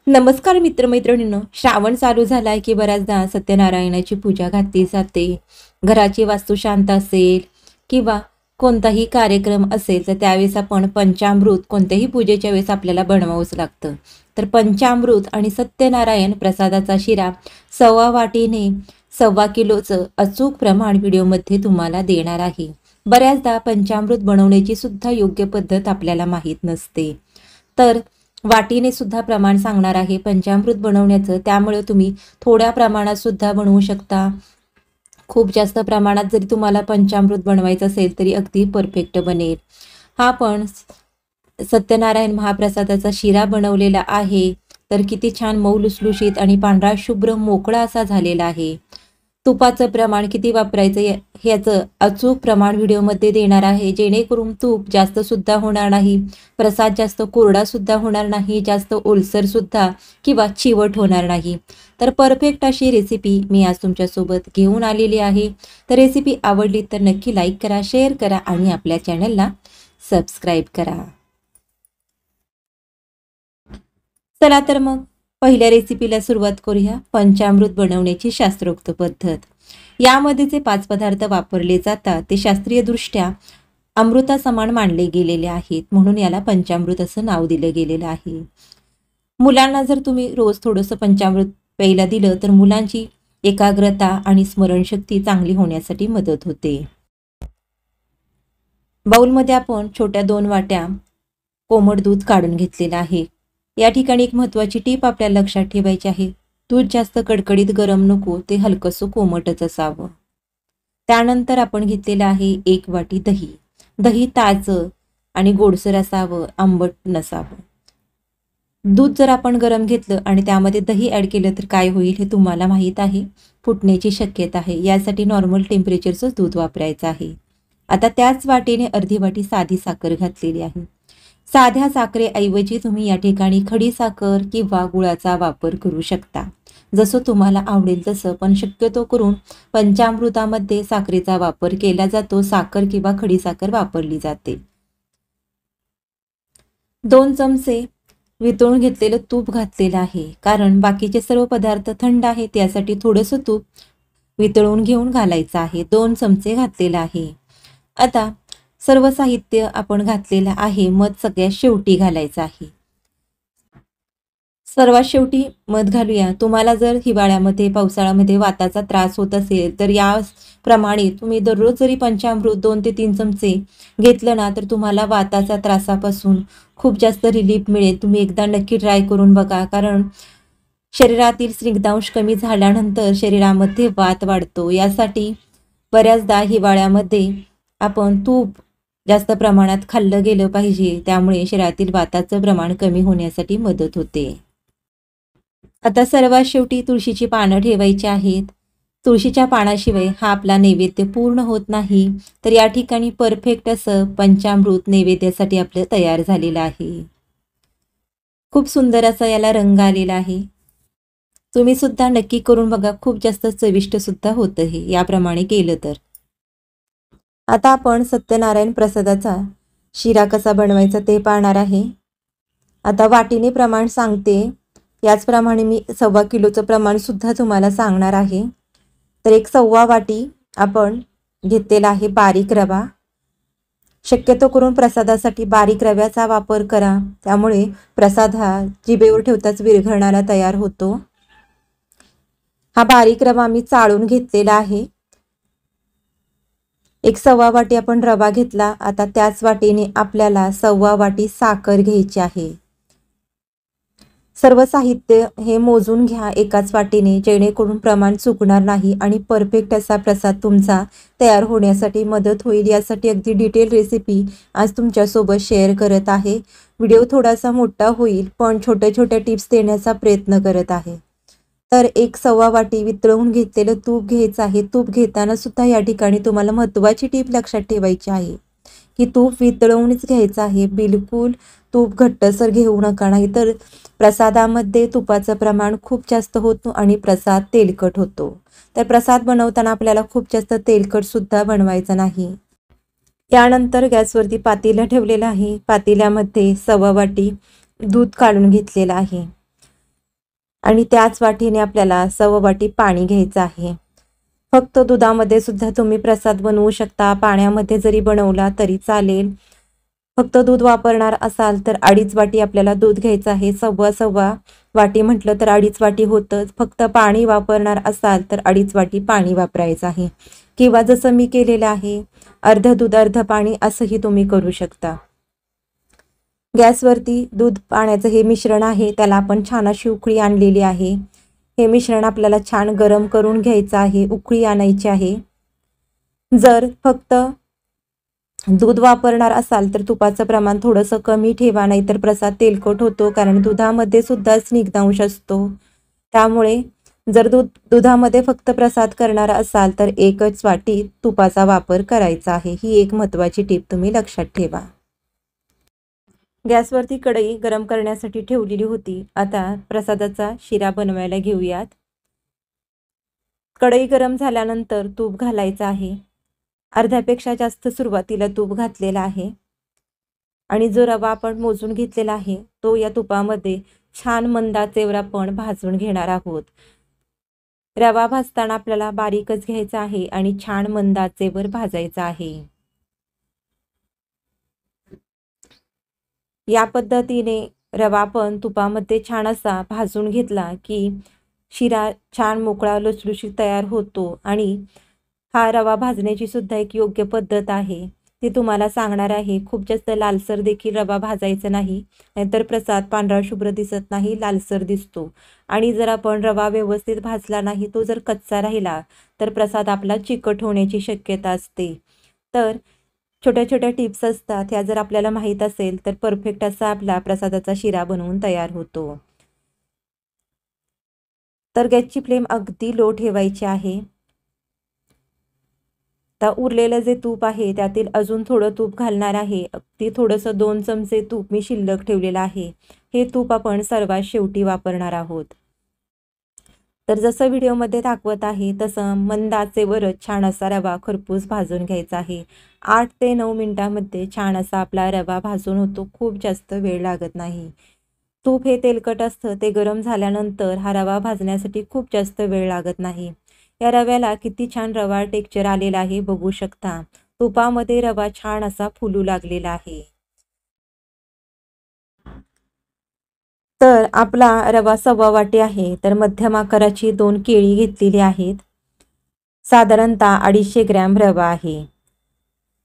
नमस्कार मित्रमैत्रिणींनो, श्रावण चालू झालाय की बऱ्याचदा सत्यनारायणाची पूजा घातली जाते. घराची वास्तू शांत असेल किंवा कोणताही कार्यक्रम असेल तर त्यावेळेस आपण पंचामृत कोणत्याही पूजेच्या वेळेस आपल्याला बनवावंच लागतं. तर पंचामृत आणि सत्यनारायण प्रसादाचा शिरा 1.25 वाटीने 1.25 किलोचं अचूक प्रमाण व्हिडिओमध्ये तुम्हाला देणार आहे. बऱ्याचदा पंचामृत बनवण्याची सुद्धा योग्य पद्धत आपल्याला माहीत नसते. तर वाटीने सुद्धा प्रमाण सांगणार आहे पंचामृत बनवण्याचं. त्यामुळे तुम्ही थोड्या प्रमाणात सुद्धा बनवू शकता. खूप जास्त प्रमाणात जरी तुम्हाला पंचामृत बनवायचं असेल तरी अगदी परफेक्ट बनेल. हा पण सत्यनारायण महाप्रसादाचा शिरा बनवलेला आहे. तर किती छान मऊ लुसलुशीत आणि पांढरा शुभ्र मोकळा असा झालेला आहे. तुपाचं प्रमाण किती वापरायचं ह्याचं अचूक प्रमाण व्हिडिओमध्ये देणार आहे, जेणेकरून तूप जास्त सुद्धा होणार नाही, प्रसाद जास्त कोरडा सुद्धा होणार नाही, जास्त ओलसर सुद्धा किंवा चिवट होणार नाही. तर परफेक्ट अशी रेसिपी मी आज तुमच्यासोबत घेऊन आलेली आहे. तर रेसिपी आवडली तर नक्की लाईक करा, शेअर करा आणि आपल्या चॅनलला सबस्क्राईब करा. चला तर मग पहिल्या रेसिपीला सुरुवात करूया. पंचामृत बनवण्याची शास्त्रोक्त पद्धत. यामध्ये जे 5 पदार्थ वापरले जातात ते शास्त्रीयदृष्ट्या अमृतासमान मानले गेलेले आहेत, म्हणून याला पंचामृत असं नाव दिलं गेलेलं आहे. मुलांना जर तुम्ही रोज थोडंसं पंचामृत प्यायला दिलं तर मुलांची एकाग्रता आणि स्मरणशक्ती चांगली होण्यासाठी मदत होते. बाउलमध्ये आपण छोट्या 2 वाट्या कोमट दूध काढून घेतलेलं आहे. या ठिकाणी एक महत्त्वाची टीप आपल्याला लक्षात ठेवायची आहे. दूध जास्त कडकडीत गरम नको, ते हलकंसं कोमटच असावं. त्यानंतर आपण घेतलेलं आहे 1 वाटी दही. दही ताजं आणि गोडसर असावं, आंबट नसावं. दूध जर आपण गरम घेतलं आणि त्यामध्ये दही ॲड केलं तर काय होईल हे तुम्हाला माहीत आहे, फुटण्याची शक्यता आहे. यासाठी नॉर्मल टेम्परेचरचं दूध वापरायचं आहे. आता त्याच वाटीने अर्धी वाटी साधी साखर घातलेली आहे. साध्या साखरेऐवजी तुम्ही या ठिकाणी खडी साखर किंवा गुळाचा वापर करू शकता, जसं तुम्हाला आवडेल तसं. पण शक्यतो करून पंचामृतामध्ये साखरेचा वापर केला जातो. साखर किंवा खडी साखर वापरली जाते. 2 चमचे वितळून घेतलेलं तूप घातलेलं आहे, कारण बाकीचे सर्व पदार्थ थंड आहेत, त्यासाठी थोडंसं तूप वितळून घेऊन घालायचं आहे. 2 चमचे घातलेलं आहे. आता सर्व साहित्य आपण घातलेलं आहे. मध सगळ्यात शेवटी घालायचं आहे. सर्वात शेवटी मध घालूया. तुम्हाला जर हिवाळ्यामध्ये पावसाळ्यामध्ये वाताचा त्रास होत असेल तर याप्रमाणे तुम्ही दररोज जरी पंचामृत 2 ते 3 चमचे घेतलं ना तर तुम्हाला वाताच्या त्रासापासून खूप जास्त रिलीफ मिळेल. तुम्ही एकदा नक्की ट्राय करून बघा, कारण शरीरातील स्निग्धांश कमी झाल्यानंतर शरीरामध्ये वात वाढतो. यासाठी बऱ्याचदा हिवाळ्यामध्ये आपण तूप जास्त प्रमाणात खाल्लं गेलं पाहिजे. त्यामुळे शरीरातील वाताचं प्रमाण कमी होण्यासाठी मदत होते. आता सर्वात शेवटी तुळशीची पानं ठेवायची आहेत. तुळशीच्या पानाशिवाय हा आपला नैवेद्य पूर्ण होत नाही. तर या ठिकाणी परफेक्ट असं पंचामृत नैवेद्यासाठी आपलं तयार झालेलं आहे. खूप सुंदर असा याला रंग आलेला आहे. तुम्ही सुद्धा नक्की करून बघा, खूप जास्त चविष्ट सुद्धा होतं हे याप्रमाणे केलं तर. आता आपण सत्यनारायण प्रसादाचा शिरा कसा बनवायचा ते पाहणार आहे. आता वाटीने प्रमाण सांगते, याचप्रमाणे मी 1.25 किलोचं प्रमाण सुद्धा तुम्हाला सांगणार आहे. तर 1.25 वाटी आपण घेतलेला आहे बारीक रवा. शक्यतो करून प्रसादासाठी बारीक रव्याचा वापर करा, त्यामुळे प्रसाद हा जिभेवर ठेवताच विरघळणारा तयार होतो. हा बारीक रवा मी चाळून घेतलेला आहे. 1.25 वाटी आपण रवा घेतला. आता त्याच वाटीने आपल्याला 1.25 वाटी साखर घ्यायची आहे. सर्व साहित्य हे मोजून घ्या एकाच वाटीने, जेणेकरून प्रमाण चुकणार नाही आणि परफेक्ट असा प्रसाद तुमचा तयार होण्यासाठी मदत होईल. यासाठी अगदी डिटेल रेसिपी आज तुमच्यासोबत शेअर करत आहे. व्हिडिओ थोडासा मोठा होईल, पण छोट्या छोट्या टिप्स देण्याचा प्रयत्न करत आहे. तर 1.25 वाटी वितळवून घेतलेलं तूप घ्यायचं आहे. तूप घेताना सुद्धा या ठिकाणी तुम्हाला महत्त्वाची टीप लक्षात ठेवायची आहे की तूप वितळवूनच घ्यायचं आहे. बिलकुल तूप घट्टसर घेऊ नका, नाही तर प्रसादामध्ये तुपाचं प्रमाण खूप जास्त होतं आणि प्रसाद तेलकट होतो. तर प्रसाद बनवताना आपल्याला खूप जास्त तेलकट सुद्धा बनवायचं नाही. यानंतर गॅसवरती पातेलं ठेवलेलं आहे. पातेल्यामध्ये 1.25 वाटी दूध काढून घेतलेलं आहे. आणि त्याच वाटीने आपल्याला 1/2 वाटी पाणी घ्यायचं आहे। फक्त दुधामध्ये सुद्धा तुम्ही प्रसाद बनवू शकता, पाण्यामध्ये जरी बनवला तरी चालेल। फक्त दूध वापरणार असाल तर 2.5 वाटी आपल्याला दूध घ्यायचं आहे। 1.25 वाटी म्हटलं तर 2.5 वाटी होतंच। फक्त पाणी वापरणार असाल तर 2.5 वाटी पाणी वापरायचं आहे, किंवा जसं मी केलेलं आहे अर्ध दूध अर्ध पाणी असंही तुम्ही करू शकता। गॅसवरती दूध पाण्याचं हे मिश्रण आहे, त्याला आपण छान अशी उकळी आणलेली आहे। हे मिश्रण आपल्याला छान गरम करून घ्यायचं आहे, उकळी आणायची आहे। जर फक्त दूध वापरणार असाल तर तुपाचं प्रमाण थोडंसं कमी ठेवा, नाहीतर प्रसाद तेलकट होतो, कारण दुधामध्ये सुद्धा स्निग्धांश असतो। त्यामुळे जर दुधामध्ये फक्त प्रसाद करणार असाल तर 1च वाटी तुपाचा वापर करायचा आहे। ही एक महत्त्वाची टीप तुम्ही लक्षात ठेवा। गॅसवरती कढई गरम करण्यासाठी ठेवलेली होती। आता प्रसादाचा शिरा बनवायला घेऊयात। कढई गरम झाल्यानंतर तूप घालायचं आहे। अर्ध्यापेक्षा जास्त सुरुवातीला तूप घातलेला आहे आणि जो रवा आपण मोजून घेतलेला आहे तो या तुपामध्ये छान मंद आचेवर आपण भाजून घेणार आहोत। रवा भाजताना आपल्याला बारीकच घ्यायचा आहे आणि छान मंद आचेवर भाजायचा आहे। या पद्धतीने रवा पण तुपामध्ये छान असा भाजून घेतला की शिरा छान मोकळा लुसलुशीत तयार होतो। आणि हा रवा भाजण्याची सुद्धा एक योग्य पद्धत आहे, ती तुम्हाला सांगणार आहे। खूप जास्त लालसर देखील रवा भाजायचा नाही, नाहीतर प्रसाद पांढरा शुभ्र दिसत नाही, लालसर दिसतो। आणि जर आपण रवा व्यवस्थित भाजला नाही, तो जर कच्चा राहिला तर प्रसाद आपला चिकट होण्याची शक्यता असते। तर छोट्या छोट्या टिप्स असतात, ह्या जर आपल्याला माहीत असेल तर परफेक्ट असा आपला प्रसादाचा शिरा बनवून तयार होतो। तर गॅसची फ्लेम अगदी लो ठेवायची आहे। आता उरलेलं जे तूप आहे त्यातील अजून थोडं तूप घालणार आहे। अगदी थोडंसं 2 चमचे तूप मी शिल्लक ठेवलेलं आहे। हे तूप आपण सर्वात शेवटी वापरणार आहोत। तर जसं व्हिडिओमध्ये दाखवत आहे तसं मंद आचेवरच छान असा रवा खरपूस भाजून घ्यायचा आहे। 8 ते 9 मिनिटांमध्ये छान असा आपला रवा भाजून होतो, खूप जास्त वेळ लागत नाही। तूप हे तेलकट असतं, ते गरम झाल्यानंतर हा रवा भाजण्यासाठी खूप जास्त वेळ लागत नाही। या रव्याला किती छान रवा टेक्स्चर आलेला आहे बघू शकता। तुपामध्ये रवा छान असा फुलू लागलेला आहे। तर आपला रवा 1/2 वाटी आहे, तर मध्यम आकाराची 2 केळी घेतलेली आहेत। साधारणतः 250 ग्रॅम रवा आहे।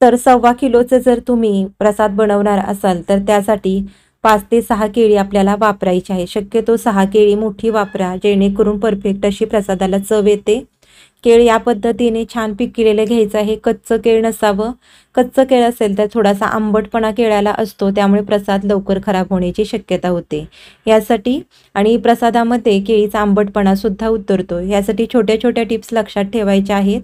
तर 1/2 किलोचं जर तुम्ही प्रसाद बनवणार असाल तर त्यासाठी 5 ते 6 केळी आपल्याला वापरायची आहे। शक्यतो 6 केळी मोठी वापरा, जेणेकरून परफेक्ट अशी प्रसादाला चव येते। केळ या पद्धतीने छान पिकलेलं घ्यायचं आहे, कच्चं केळ नसावं। कच्चं केळ असेल तर थोडासा आंबटपणा केळ्याला असतो, त्यामुळे प्रसाद लवकर खराब होण्याची शक्यता होते। यासाठी आणि प्रसादामध्ये केळीचा आंबटपणा सुद्धा उतरतो, यासाठी छोट्या छोट्या टिप्स लक्षात ठेवायच्या आहेत।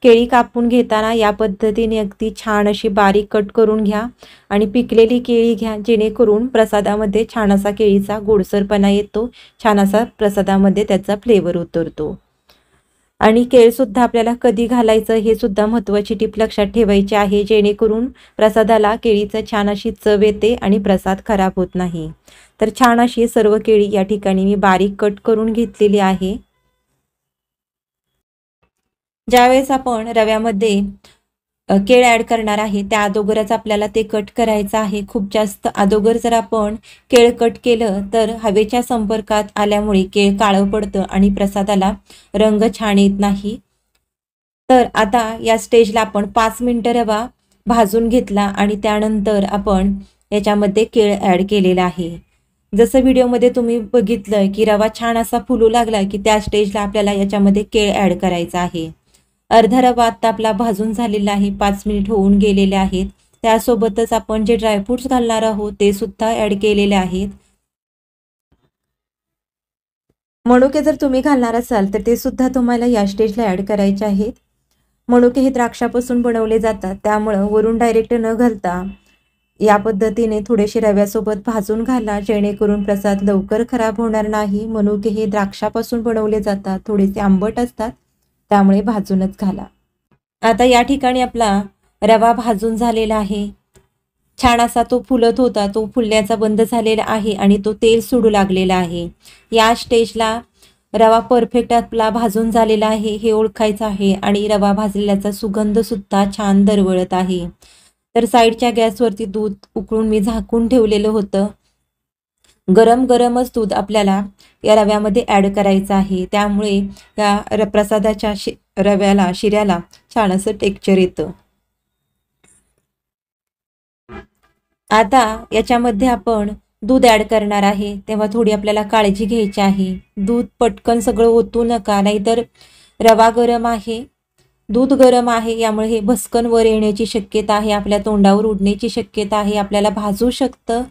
केळी कापून घेताना या पद्धतीने अगदी छान अशी बारीक कट करून घ्या आणि पिकलेली केळी घ्या, जेणेकरून प्रसादामध्ये छान असा केळीचा गोडसरपणा येतो, छान असा प्रसादामध्ये त्याचा फ्लेवर उतरतो। आणि केळसुद्धा आपल्याला कधी घालायचं हे सुद्धा महत्त्वाची टीप लक्षात ठेवायची आहे, जेणेकरून प्रसादाला केळीचं छान अशी चव येते आणि प्रसाद खराब होत नाही। तर छान अशी सर्व केळी या ठिकाणी मी बारीक कट करून घेतलेली आहे। ज्यावेळेस आपण रव्यामध्ये केळ ॲड करणार आहे त्या अगोदरच आपल्याला ते कट करायचं आहे। खूप जास्त अगोदर जर आपण केळ कट केलं तर हवेच्या संपर्कात आल्यामुळे केळ काळं पडतं आणि प्रसादाला रंग छान येत नाही। तर आता या स्टेजला आपण 5 मिनिटं रवा भाजून घेतला आणि त्यानंतर आपण याच्यामध्ये केळ ॲड केलेला आहे। जसं व्हिडिओमध्ये तुम्ही बघितलं की रवा छान असा फुलू लागला की त्या स्टेजला आपल्याला याच्यामध्ये केळ ॲड करायचा आहे। अर्धा रवा आता आपला भाजून झालेला आहे, 5 मिनिट होऊन गेलेले आहेत। त्यासोबतच आपण जे ड्रायफ्रुट्स घालणार आहोत ते सुद्धा ॲड केलेले आहेत। मनुके जर तुम्ही घालणार असाल तर ते सुद्धा तुम्हाला या स्टेजला ॲड करायचे आहेत। मनुके हे द्राक्षापासून बनवले जातात, त्यामुळं वरून डायरेक्ट न घालता या पद्धतीने थोडेसे रव्यासोबत भाजून घाला, जेणेकरून प्रसाद लवकर खराब होणार नाही। मनुके हे द्राक्षापासून बनवले जातात, थोडेसे आंबट असतात, त्यामुळे भाजूनच घाला। आता या ठिकाणी आपला रवा भाजून झालेला आहे। छान असा तो फुलत होता, तो फुलण्याचा बंद झालेला आहे आणि तो तेल सुटू लागलेला आहे. या स्टेजला रवा परफेक्ट आपला भाजून झालेला आहे हे ओळखायचं आहे आणि रवा भाजलेल्याचा सुगंध सुद्धा छान दरवळत आहे. तर साईडच्या गॅसवरती दूध उकळून मी झाकून ठेवलेलं होतं. गरम गरमच दूध आपल्याला या रव्यामध्ये ॲड करायचं आहे, त्यामुळे या प्रसादाच्या रव्याला शिऱ्याला छान असं टेक्स्चर येतं. आता याच्यामध्ये आपण दूध ॲड करणार आहे, तेव्हा थोडी आपल्याला काळजी घ्यायची आहे. दूध पटकन सगळं ओतू नका, नाहीतर रवा गरम आहे, दूध गरम आहे, यामुळे हे भस्कन वर येण्याची शक्यता आहे, आपल्या तोंडावर उडण्याची शक्यता आहे, आपल्याला भाजू शकतं.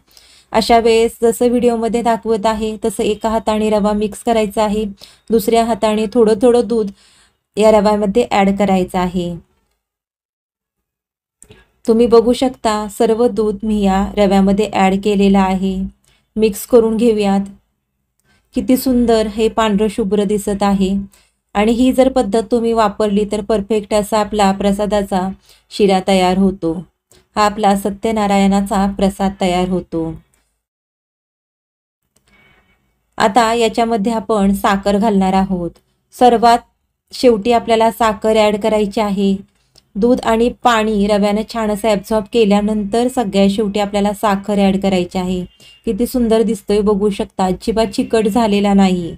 अशा वेळेस जसं व्हिडिओमध्ये दाखवत आहे तसं एका हाताने रवा मिक्स करायचा आहे, दुसऱ्या हाताने थोडं थोडं दूध या रव्यामध्ये ॲड करायचं आहे. तुम्ही बघू शकता सर्व दूध मी या रव्यामध्ये ॲड केलेलं आहे. मिक्स करून घेऊयात. किती सुंदर हे पांढरं शुभ्र दिसत आहे आणि ही जर पद्धत तुम्ही वापरली तर परफेक्ट असा आपला प्रसादाचा शिरा तयार होतो. हा आपला सत्यनारायणाचा प्रसाद तयार होतो. आता याच्यामध्ये आपण साखर घालणार आहोत. सर्वात शेवटी आपल्याला साखर ॲड करायची आहे. दूध आणि पाणी रव्याने छान असं ॲब्झॉर्ब केल्यानंतर सगळ्यात शेवटी आपल्याला साखर ॲड करायची आहे. किती सुंदर दिसतोय बघू शकता, अजिबात चिकट झालेला नाही.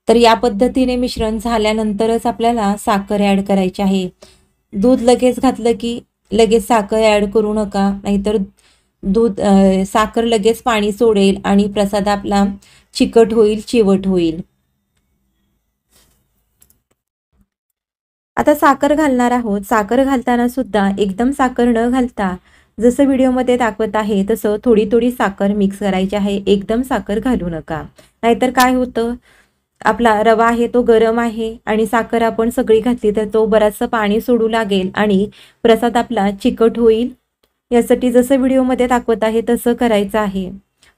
तर या पद्धतीने मिश्रण झाल्यानंतरच आपल्याला साखर ॲड करायची आहे. दूध लगेच घातलं की लगेच साखर ॲड करू नका, नाहीतर साखर लगेच पाणी सोडेल आणि प्रसाद आपला चिकट होईल, चिवट होईल. आता साखर घालणार आहोत. साखर घालताना सुद्धा एकदम साखर न घालता जसं व्हिडिओमध्ये दाखवत आहे तसं थोडी थोडी साखर मिक्स करायची आहे. एकदम साखर घालू नका, नाहीतर काय होतं, आपला रवा आहे तो गरम आहे आणि साखर आपण सगळी घातली तर तो बराचसं पाणी सोडू लागेल आणि प्रसाद आपला चिकट होईल. यासाठी जसं व्हिडिओमध्ये दाखवत आहे तसं करायचं आहे.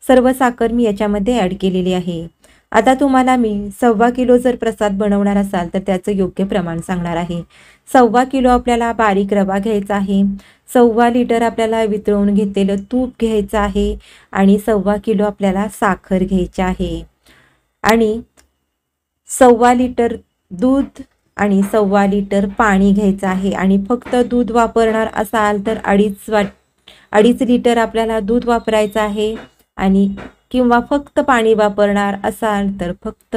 सर्व साखर मी याच्यामध्ये ॲड केलेली आहे. आता तुम्हाला मी 1.25 किलो जर प्रसाद बनवणार असाल तर त्याचं योग्य प्रमाण सांगणार आहे. 1.25 किलो आपल्याला बारीक रवा घ्यायचा आहे, 1.25 लिटर आपल्याला वितळून घेतलेलं तूप घ्यायचं आहे आणि 1.25 किलो आपल्याला साखर घ्यायची आहे आणि 1.25 लिटर दूध आणि 1.25 लिटर पाणी घ्यायचं आहे. आणि फक्त दूध वापरणार असाल तर 2.5 लिटर आपल्याला दूध वापरायचं आहे आणि किंवा फक्त पाणी वापरणार असाल तर फक्त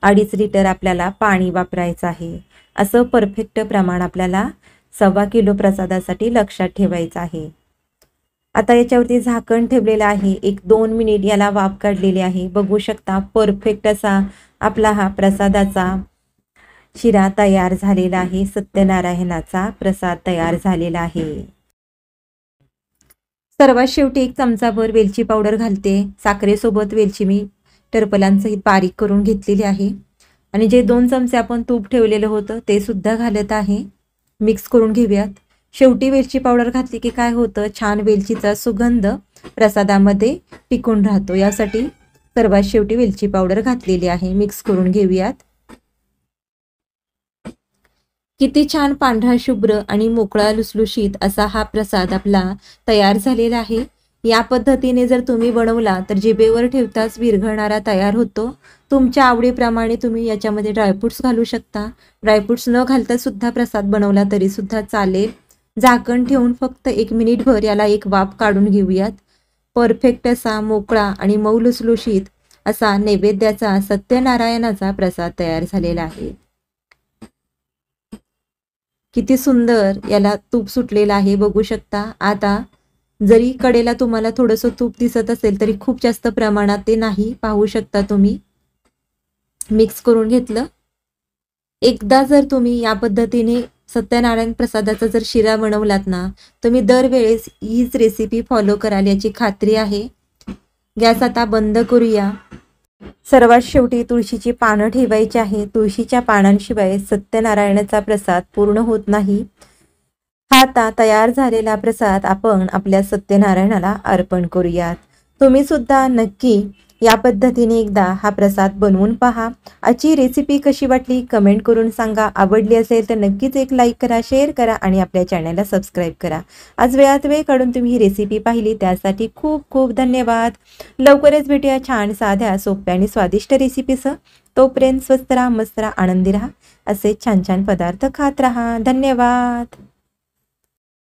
2.5 लिटर आपल्याला पाणी वापरायचं आहे. असं परफेक्ट प्रमाण आपल्याला 1.25 किलो प्रसादासाठी लक्षात ठेवायचं आहे. आता याच्यावरती झाकण ठेवलेलं आहे. 1-2 मिनिट याला वाफ काढलेली आहे. बघू शकता परफेक्ट असा आपला हा प्रसादाचा शिरा तयार झालेला आहे. सत्यनारायणाचा प्रसाद तयार झालेला आहे. सर्वात शेवटी 1 चमचाभर वेलची पावडर घालते. साखरेसोबत वेलची मी टरफलांसहित बारीक करून घेतलेली आहे आणि जे 2 चमचे आपण तूप ठेवलेलं होतं ते सुद्धा घालत आहे. मिक्स करून घेऊयात. शेवटी वेलची पावडर घातली की काय होतं, छान वेलचीचा सुगंध प्रसादामध्ये टिकून राहतो. यासाठी सर्वात शेवटी वेलची पावडर घातलेली आहे. मिक्स करून घेऊयात. किती छान पांढरा शुभ्र आणि मोकळा लुसलुशीत असा हा प्रसाद आपला तयार झालेला आहे. या पद्धतीने जर तुम्ही बनवला तर जिभेवर ठेवताच विरघळणारा तयार होतो. तुमच्या आवडीप्रमाणे तुम्ही याच्यामध्ये ड्रायफ्रुट्स घालू शकता. ड्रायफ्रुट्स न घालता सुद्धा प्रसाद बनवला तरी सुद्धा चालेल. झाकण ठेवून फक्त 1 मिनिटभर याला एक वाफ काढून घेऊयात. परफेक्ट असा मोकळा आणि मऊ लुसलुशीत असा नैवेद्याचा सत्यनारायणाचा प्रसाद तयार झालेला आहे. किती सुंदर याला तूप सुटलेलं आहे बघू शकता. आता जरी कडेला तुम्हाला थोडंसं तूप दिसत असेल तरी खूप जास्त प्रमाणात ते नाही, पाहू शकता तुम्ही. मिक्स करून घेतलं. एकदा जर तुम्ही या पद्धतीने सत्यनारायण प्रसादाचा जर शिरा बनवलात ना, तुम्ही दरवेळेस हीच रेसिपी फॉलो कराल याची खात्री आहे. गॅस आता बंद करूया. सर्वात शेवटी तुळशीची पानं ठेवायची आहे. तुळशीच्या पानांशिवाय सत्यनारायणाचा प्रसाद पूर्ण होत नाही. हा आता तयार झालेला प्रसाद आपण आपल्या सत्यनारायणाला अर्पण करूयात. तुम्ही सुद्धा नक्की या पद्धतीने एकदा हा प्रसाद बनवून पहा। आजची रेसिपी कशी वाटली कमेंट करून सांगा। आवडली असेल तर नक्कीच एक लाईक करा, शेअर करा आणि आपल्या चॅनलला सबस्क्राईब करा। आज वेळात वेळ काढून तुम्ही ही रेसिपी पाहिली त्यासाठी खूप खूप धन्यवाद। लवकरच भेटूया छान साध्या सोप्या आणि स्वादिष्ट रेसिपीसह। तोपर्यंत स्वस्त राहा, मस्त राहा, आनंदी राहा, असे छान छान पदार्थ खात राहा। धन्यवाद।